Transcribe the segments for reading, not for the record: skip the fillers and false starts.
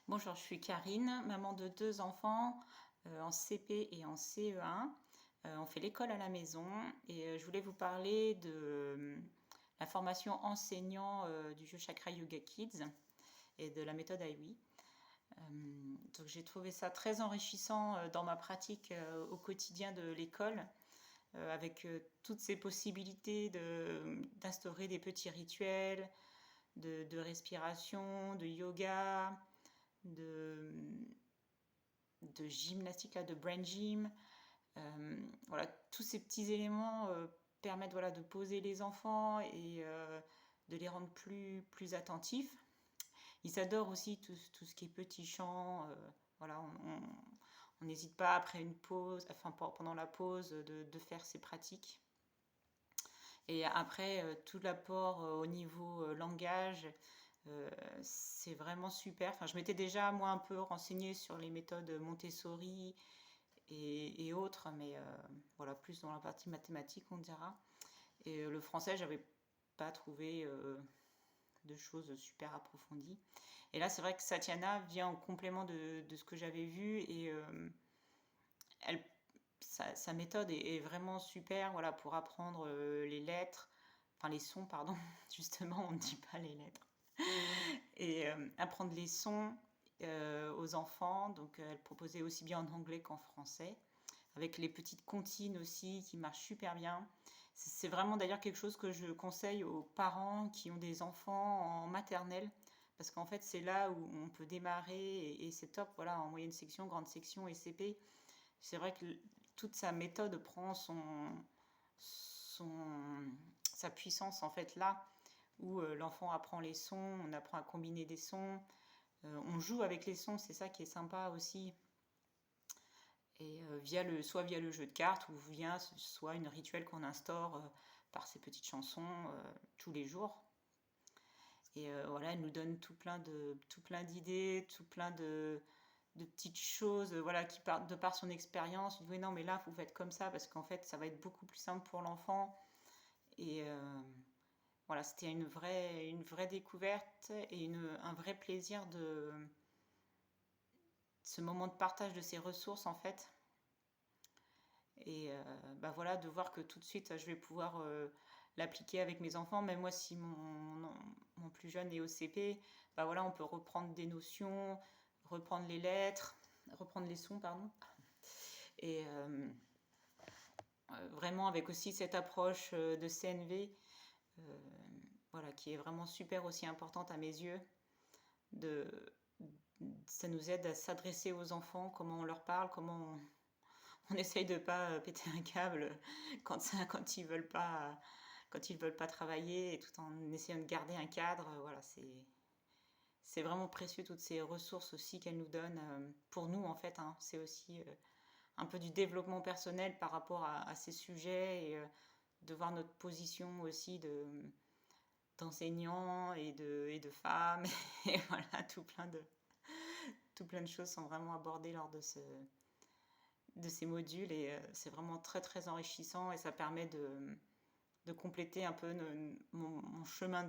Bonjour, je suis Karine, maman de 2 enfants, en CP et en CE1. On fait l'école à la maison et je voulais vous parler de la formation enseignant, du jeu Chakra Yoga Kids et de la méthode IWI. Donc j'ai trouvé ça très enrichissant, dans ma pratique, au quotidien de l'école, avec, toutes ces possibilités d'instaurer des petits rituels, de respiration, de yoga, de, de gymnastique, là, de brain gym. Voilà, tous ces petits éléments permettent, voilà, de poser les enfants et de les rendre plus attentifs. Ils adorent aussi tout ce qui est petit chant. Voilà, on n'hésite pas après une pause, enfin pendant la pause, de faire ces pratiques. Et après, tout l'apport au niveau langage, c'est vraiment super. Enfin, je m'étais déjà, moi, un peu renseignée sur les méthodes Montessori et autres, mais voilà, plus dans la partie mathématique, on dira. Et le français, j'avais pas trouvé de choses super approfondies. Et là, c'est vrai que Satyana vient en complément de ce que j'avais vu et elle, sa méthode est vraiment super, voilà, pour apprendre les lettres, enfin les sons, pardon, justement, on ne dit pas les lettres. Et apprendre les sons aux enfants. Donc elle proposait aussi bien en anglais qu'en français, avec les petites comptines aussi qui marchent super bien. C'est vraiment d'ailleurs quelque chose que je conseille aux parents qui ont des enfants en maternelle, parce qu'en fait c'est là où on peut démarrer et c'est top, voilà, en moyenne section, grande section et CP. C'est vrai que toute sa méthode prend son, sa puissance en fait là où l'enfant apprend les sons, on apprend à combiner des sons, on joue avec les sons, c'est ça qui est sympa aussi. Et soit via le jeu de cartes ou via soit une rituel qu'on instaure par ces petites chansons tous les jours. Et voilà, elle nous donne tout plein d'idées, tout plein de petites choses, voilà, qui partent de par son expérience. Oui, non, mais là, vous faites comme ça parce qu'en fait, ça va être beaucoup plus simple pour l'enfant. Et voilà, c'était une vraie découverte et un vrai plaisir de ce moment de partage de ces ressources en fait. Et bah voilà, de voir que tout de suite je vais pouvoir l'appliquer avec mes enfants, même moi si mon plus jeune est au CP, bah voilà, on peut reprendre des notions, reprendre les lettres, reprendre les sons, pardon. Et vraiment avec aussi cette approche de CNV, euh, voilà, qui est vraiment super aussi importante à mes yeux. De, Ça nous aide à s'adresser aux enfants, comment on leur parle, on essaye de pas péter un câble quand ils veulent pas travailler, et tout en essayant de garder un cadre. Voilà, c'est vraiment précieux toutes ces ressources aussi qu'elle nous donne pour nous en fait. Hein. C'est aussi un peu du développement personnel par rapport à ces sujets et de voir notre position aussi d'enseignants et de femmes et voilà tout plein de choses sont vraiment abordées lors de ces modules et c'est vraiment très très enrichissant et ça permet de compléter un peu mon chemin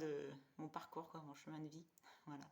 mon parcours, quoi, mon chemin de vie. Voilà.